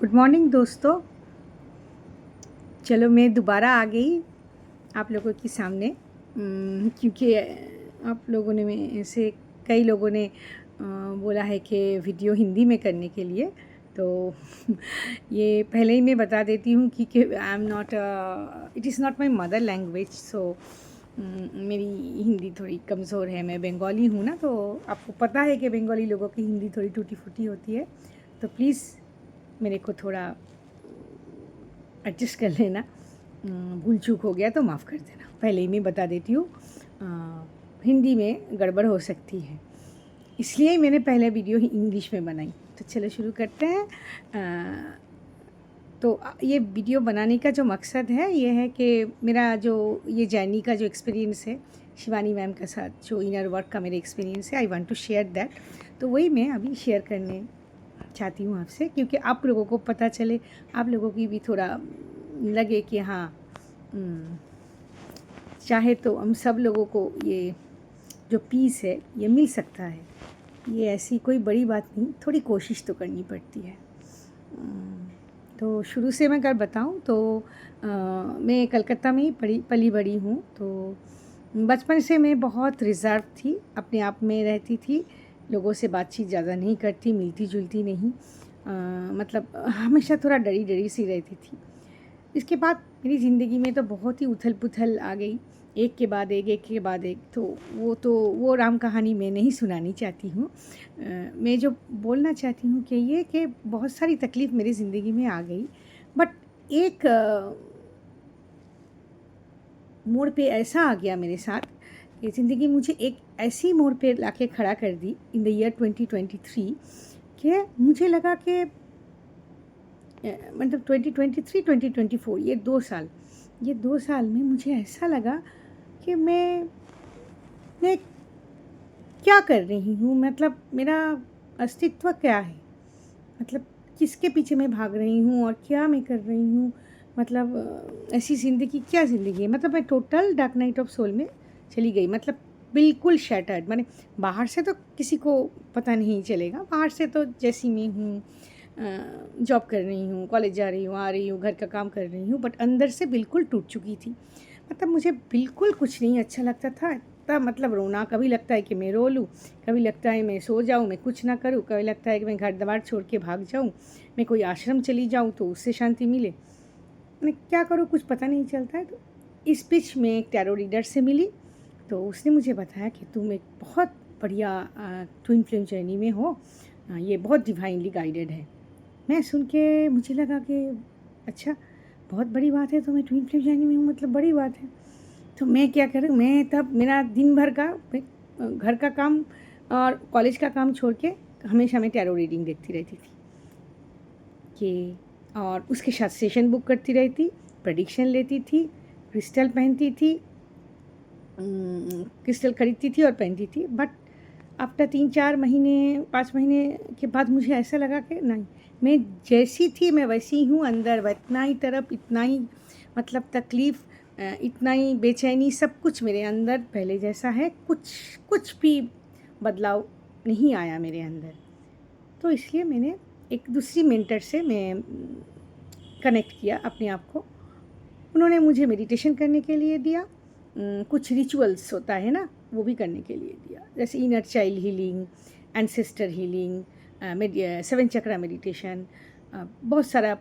Good morning दोस्तों। चलो मैं दोबारा आ गई आप लोगों के सामने क्योंकि आप लोगों ने में से कई लोगों ने बोला है कि वीडियो हिंदी में करने के लिए। तो ये पहले ही मैं बता देती हूँ कि I am not it is not my mother language. So मेरी हिंदी थोड़ी कमज़ोर है। मैं बंगाली हूँ ना, तो आपको पता है कि बंगाली लोगों की हिंदी थोड़ी टूटी फूटी होती है। तो प्लीज़ मेरे को थोड़ा एडजस्ट कर लेना। भूल चूक हो गया तो माफ़ कर देना। पहले ही मैं बता देती हूँ, हिंदी में गड़बड़ हो सकती है, इसलिए ही मैंने पहले वीडियो इंग्लिश में बनाई। तो चलो शुरू करते हैं। तो ये वीडियो बनाने का जो मकसद है ये है कि मेरा जो ये जर्नी का जो एक्सपीरियंस है शिवानी मैम के साथ, जो इनर वर्क का मेरा एक्सपीरियंस है, I want to share that. तो वही मैं अभी शेयर करने चाहती हूँ आपसे, क्योंकि आप लोगों को पता चले, आप लोगों की भी थोड़ा लगे कि हाँ चाहे तो हम सब लोगों को ये जो पीस है ये मिल सकता है। ये ऐसी कोई बड़ी बात नहीं, थोड़ी कोशिश तो करनी पड़ती है। तो शुरू से मैं अगर बताऊँ तो मैं कलकत्ता में ही पली बड़ी हूँ। तो बचपन से मैं बहुत रिज़र्व थी, अपने आप में रहती थी, लोगों से बातचीत ज़्यादा नहीं करती, मिलती जुलती नहीं, मतलब हमेशा थोड़ा डरी डरी सी रहती थी। इसके बाद मेरी ज़िंदगी में तो बहुत ही उथल पुथल आ गई, एक के बाद एक के बाद एक। तो वो राम कहानी मैं नहीं सुनानी चाहती हूँ। मैं जो बोलना चाहती हूँ कि ये कि बहुत सारी तकलीफ़ मेरी ज़िंदगी में आ गई, बट एक मोड़ पे ऐसा आ गया मेरे साथ कि ज़िंदगी मुझे एक ऐसी मोड़ पे लाके खड़ा कर दी इन द ईयर 2023 कि मुझे लगा कि मतलब 2023-2024 ये दो साल में मुझे ऐसा लगा कि मैं क्या कर रही हूँ, मतलब मेरा अस्तित्व क्या है, मतलब किसके पीछे मैं भाग रही हूँ और क्या मैं कर रही हूँ। मतलब ऐसी ज़िंदगी क्या ज़िंदगी है। मतलब मैं total dark night of soul में चली गई, मतलब बिल्कुल शैटर्ड। मैंने बाहर से तो किसी को पता नहीं चलेगा, बाहर से तो जैसी मैं हूँ, जॉब कर रही हूँ, कॉलेज जा रही हूँ, आ रही हूँ, घर का काम कर रही हूँ, बट अंदर से बिल्कुल टूट चुकी थी। मतलब मुझे बिल्कुल कुछ नहीं अच्छा लगता था। इतना मतलब रोना, कभी लगता है कि मैं रो लूँ, कभी लगता है मैं सो जाऊँ, मैं कुछ ना करूँ, कभी लगता है कि मैं घर द्वार छोड़ के भाग जाऊँ, मैं कोई आश्रम चली जाऊँ तो उससे शांति मिले। मैं क्या करूँ कुछ पता नहीं चलता है। तो इस बीच में एक टैरो रीडर से मिली, तो उसने मुझे बताया कि तुम एक बहुत बढ़िया ट्विन फ्लेम जर्नी में हो, ये बहुत डिवाइनली गाइडेड है। मैं सुन के मुझे लगा कि अच्छा, बहुत बड़ी बात है, तो मैं ट्विन फ्लेम जर्नी में हूँ, मतलब बड़ी बात है। तो मैं क्या करूँ, मैं तब मेरा दिन भर का घर का काम और कॉलेज का काम छोड़ के हमेशा मैं टैरो रीडिंग देखती रहती थी कि, और उसके साथ सेशन बुक करती रहती, प्रेडिक्शन लेती थी, क्रिस्टल पहनती थी, क्रिस्टल खरीदती थी और पहनती थी। बट आफ्टर 3-4 महीने 5 महीने के बाद मुझे ऐसा लगा कि नहीं, मैं जैसी थी मैं वैसी ही हूँ अंदर, इतना ही तरफ, इतना ही मतलब तकलीफ़, इतना ही बेचैनी, सब कुछ मेरे अंदर पहले जैसा है। कुछ भी बदलाव नहीं आया मेरे अंदर। तो इसलिए मैंने एक दूसरी मेंटर से मैं कनेक्ट किया अपने आप को। उन्होंने मुझे मेडिटेशन करने के लिए दिया, कुछ रिचुअल्स होता है ना, वो भी करने के लिए दिया, जैसे inner child healing, ancestor healing, 7 चक्रा मेडिटेशन, बहुत सारा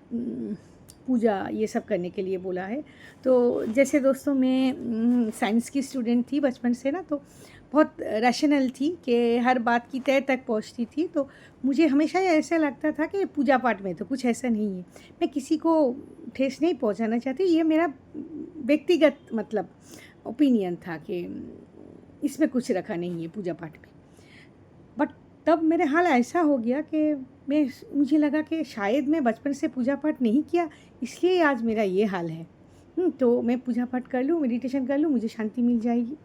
पूजा, ये सब करने के लिए बोला है। तो जैसे दोस्तों मैं साइंस की स्टूडेंट थी बचपन से ना, तो बहुत रैशनल थी कि हर बात की तह तक पहुंचती थी। तो मुझे हमेशा ये ऐसा लगता था कि पूजा पाठ में तो कुछ ऐसा नहीं है, मैं किसी को ठेस नहीं पहुंचाना चाहती, ये मेरा व्यक्तिगत मतलब ओपिनियन था कि इसमें कुछ रखा नहीं है पूजा पाठ में। बट तब मेरे हाल ऐसा हो गया कि मुझे लगा कि शायद मैं बचपन से पूजा पाठ नहीं किया, इसलिए आज मेरा ये हाल है। तो मैं पूजा पाठ कर लूँ, मेडिटेशन कर लूँ, मुझे शांति मिल जाएगी।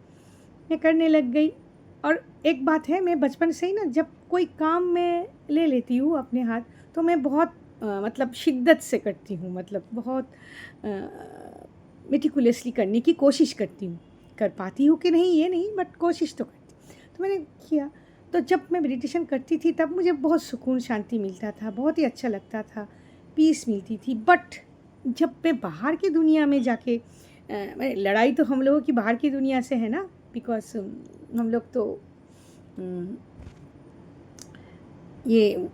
मैं करने लग गई। और एक बात है, मैं बचपन से ही ना जब कोई काम मैं ले लेती हूँ अपने हाथ, तो मैं बहुत मतलब शिद्दत से करती हूँ, मतलब बहुत मेटिकुलसली करने की कोशिश करती हूँ। कर पाती हूँ कि नहीं ये नहीं, बट कोशिश तो करती हूँ। तो मैंने किया। तो जब मैं मेडिटेशन करती थी तब मुझे बहुत सुकून शांति मिलता था, बहुत ही अच्छा लगता था। पीस मिलती थी। बट जब मैं बाहर की दुनिया में जाके लड़ाई तो हम लोगों की बाहर की दुनिया से है ना, बिकॉज हम लोग तो ये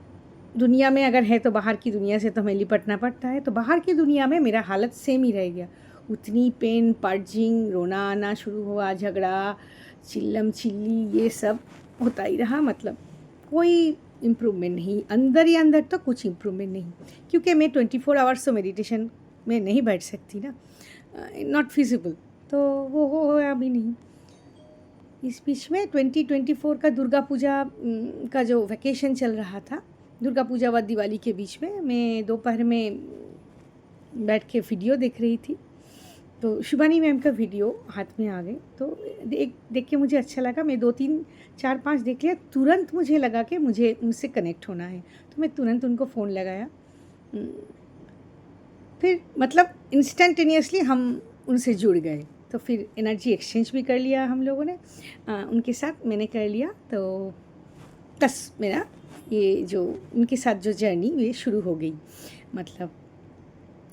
दुनिया में अगर है तो बाहर की दुनिया से तो हमें लिपटना पड़ता है। तो बाहर की दुनिया में मेरा हालत सेम ही रह गया, उतनी पेन, पर्जिंग, रोना आना शुरू हुआ, झगड़ा, चिल्लम चिल्ली, ये सब होता ही रहा। मतलब कोई इम्प्रूवमेंट नहीं, अंदर ही अंदर तो कुछ इम्प्रूवमेंट नहीं, क्योंकि मैं 24 आवर्स तो मेडिटेशन में नहीं बैठ सकती ना, नॉट फिजिबल, तो वो होया भी नहीं। इस बीच में 2024 का दुर्गा पूजा का जो वैकेशन चल रहा था, दुर्गा पूजा व दिवाली के बीच में, मैं दोपहर में बैठ के वीडियो देख रही थी, तो शिवानी मैम का वीडियो हाथ में आ गई। तो देख के मुझे अच्छा लगा। मैं 2 3 4 5 देख लिया, तुरंत मुझे लगा कि मुझे उनसे कनेक्ट होना है, तो मैं तुरंत उनको फ़ोन लगाया। फिर मतलब इंस्टेंटेनियसली हम उनसे जुड़ गए, तो फिर एनर्जी एक्सचेंज भी कर लिया हम लोगों ने, उनके साथ मैंने कर लिया। तो बस मेरा ये जो उनके साथ जो जर्नी ये शुरू हो गई। मतलब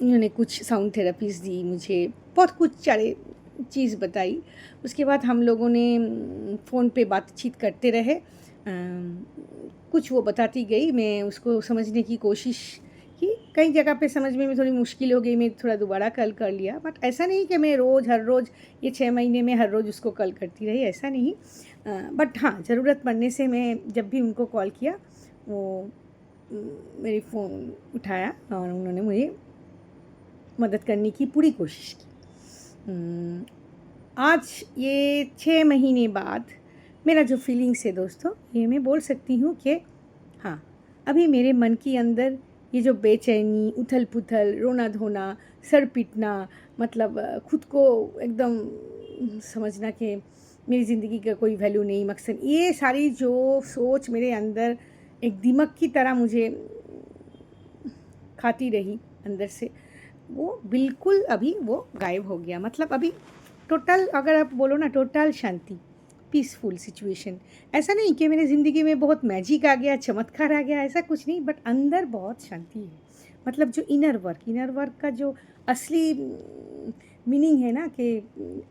उन्होंने कुछ साउंड थेरेपीज़ दी मुझे, बहुत कुछ सारे चीज़ बताई। उसके बाद हम लोगों ने फ़ोन पे बातचीत करते रहे, कुछ वो बताती गई, मैं उसको समझने की कोशिश की। कई जगह पे समझ में थोड़ी मुश्किल हो गई, मैं थोड़ा दोबारा कल कर लिया। बट ऐसा नहीं कि मैं हर रोज़ ये 6 महीने में हर रोज़ उसको कल करती रही, ऐसा नहीं। बट हाँ, ज़रूरत पड़ने से मैं जब भी उनको कॉल किया, वो मेरी फ़ोन उठाया और उन्होंने मुझे मदद करने की पूरी कोशिश की। आज ये 6 महीने बाद मेरा जो फीलिंग्स है दोस्तों, ये मैं बोल सकती हूँ कि हाँ, अभी मेरे मन के अंदर ये जो बेचैनी, उथल-पुथल, रोना-धोना, सर पीटना, मतलब खुद को एकदम समझना कि मेरी ज़िंदगी का कोई वैल्यू नहीं, मकसद, ये सारी जो सोच मेरे अंदर एक दीमक की तरह मुझे खाती रही अंदर से, वो बिल्कुल अभी वो गायब हो गया। मतलब अभी टोटल, अगर आप बोलो ना, टोटल शांति, पीसफुल सिचुएशन। ऐसा नहीं कि मेरी ज़िंदगी में बहुत मैजिक आ गया, चमत्कार आ गया, ऐसा कुछ नहीं, बट अंदर बहुत शांति है। मतलब जो इनर वर्क का जो असली मीनिंग है ना, कि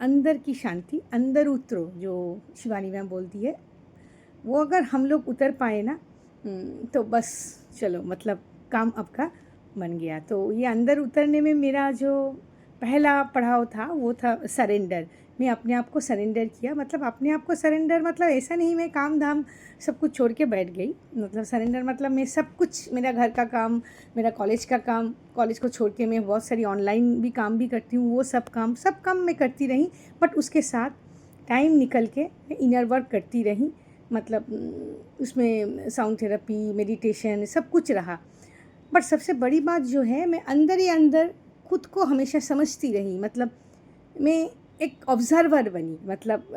अंदर की शांति, अंदर उतरो, जो शिवानी मैम बोलती है, वो अगर हम लोग उतर पाए ना, तो बस चलो, मतलब काम आपका बन गया। तो ये अंदर उतरने में मेरा जो पहला पड़ाव था वो था सरेंडर। मैं अपने आप को सरेंडर किया। मतलब अपने आप को सरेंडर, मतलब ऐसा नहीं मैं काम धाम सब कुछ छोड़ के बैठ गई। मतलब सरेंडर मतलब मैं सब कुछ, मेरा घर का काम, मेरा कॉलेज का काम, कॉलेज को छोड़ के मैं बहुत सारी ऑनलाइन भी काम भी करती हूँ, वो सब काम मैं करती रही। बट उसके साथ टाइम निकल के मैं इनर वर्क करती रही। मतलब उसमें साउंड थेरेपी, मेडिटेशन, सब कुछ रहा। बट सबसे बड़ी बात जो है, मैं अंदर ही अंदर खुद को हमेशा समझती रही। मतलब मैं एक ऑब्ज़र्वर बनी। मतलब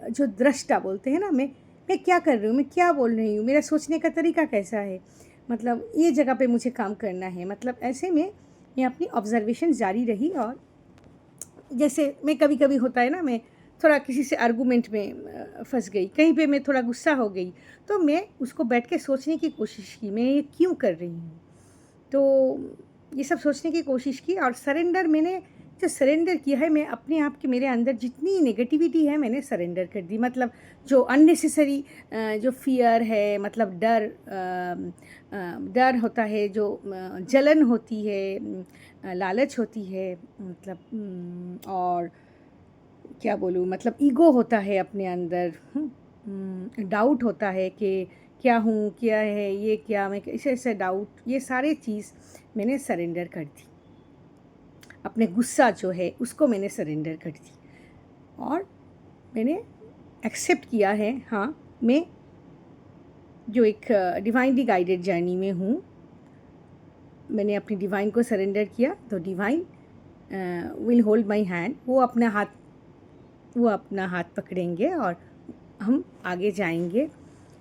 जो दृष्टा बोलते हैं ना, मैं क्या कर रही हूँ, मैं क्या बोल रही हूँ, मेरा सोचने का तरीका कैसा है, मतलब ये जगह पे मुझे काम करना है। मतलब ऐसे में मैं अपनी ऑब्ज़र्वेशन जारी रही। और जैसे मैं कभी कभी होता है ना, मैं थोड़ा किसी से आर्गूमेंट में फंस गई, कहीं पे मैं थोड़ा गुस्सा हो गई, तो मैं उसको बैठ के सोचने की कोशिश की, मैं ये क्यों कर रही हूँ। तो ये सब सोचने की कोशिश की, और सरेंडर, मैंने जो सरेंडर किया है, मैं अपने आप के, मेरे अंदर जितनी नेगेटिविटी है मैंने सरेंडर कर दी। मतलब जो अननेसेसरी जो फियर है, मतलब डर होता है, जो जलन होती है, लालच होती है, मतलब और क्या बोलूँ, मतलब ईगो होता है अपने अंदर, डाउट होता है कि क्या हूँ, क्या है ये, क्या मैं, ऐसे डाउट, ये सारे चीज़ मैंने सरेंडर कर दी। अपने गुस्सा जो है उसको मैंने सरेंडर कर दी, और मैंने एक्सेप्ट किया है, हाँ, मैं जो एक डिवाइनली गाइडेड जर्नी में हूँ, मैंने अपनी डिवाइन को सरेंडर किया। तो divine will hold my hand, वो अपना हाथ पकड़ेंगे और हम आगे जाएंगे।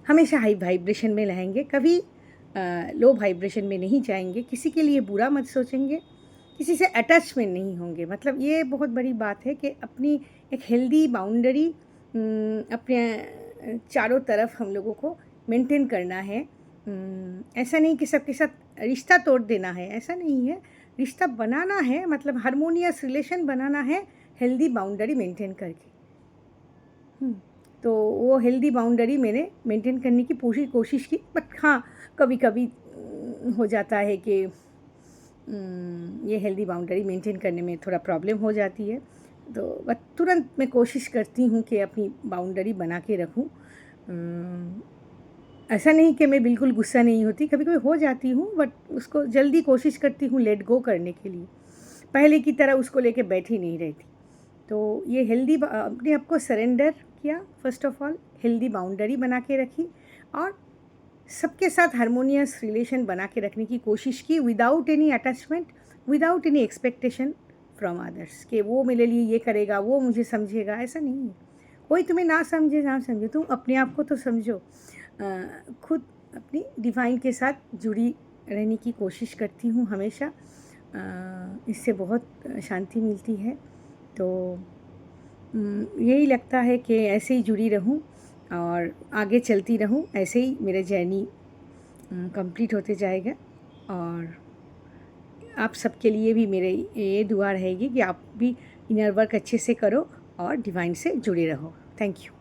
हमेशा हाई वाइब्रेशन में रहेंगे, कभी लो वाइब्रेशन में नहीं जाएंगे। किसी के लिए बुरा मत सोचेंगे, किसी से अटैचमेंट नहीं होंगे। मतलब ये बहुत बड़ी बात है कि अपनी एक हेल्दी बाउंड्री अपने चारों तरफ हम लोगों को मेंटेन करना है। ऐसा नहीं कि सबके साथ रिश्ता तोड़ देना है, ऐसा नहीं है। रिश्ता बनाना है, मतलब हार्मोनियस रिलेशन बनाना है, हेल्दी बाउंड्री मेंटेन करके। तो वो हेल्दी बाउंड्री मैंने मेंटेन करने की पूरी कोशिश की, बट हाँ, कभी कभी हो जाता है कि ये हेल्दी बाउंड्री मेंटेन करने में थोड़ा प्रॉब्लम हो जाती है। तो बस तुरंत मैं कोशिश करती हूँ कि अपनी बाउंड्री बना के रखूँ। ऐसा नहीं कि मैं बिल्कुल गुस्सा नहीं होती, कभी कभी हो जाती हूँ, बट उसको जल्दी कोशिश करती हूँ लेट गो करने के लिए। पहले की तरह उसको लेके बैठी नहीं रहती। तो ये हेल्दी अपने आप को सरेंडर किया, first of all healthy boundary बना के रखी, और सबके साथ हारमोनियस रिलेशन बना के रखने की कोशिश की, without any attachment, without any expectation from others कि वो मेरे लिए ये करेगा, वो मुझे समझेगा। ऐसा नहीं है, कोई तुम्हें ना समझे ना समझे, तुम अपने आप को तो समझो। खुद अपनी डिवाइन के साथ जुड़ी रहने की कोशिश करती हूँ हमेशा। इससे बहुत शांति मिलती है। तो यही लगता है कि ऐसे ही जुड़ी रहूं और आगे चलती रहूं, ऐसे ही मेरा जर्नी कंप्लीट होते जाएगा। और आप सबके लिए भी मेरे ये दुआ रहेगी कि आप भी इनर वर्क अच्छे से करो और डिवाइन से जुड़े रहो। Thank you.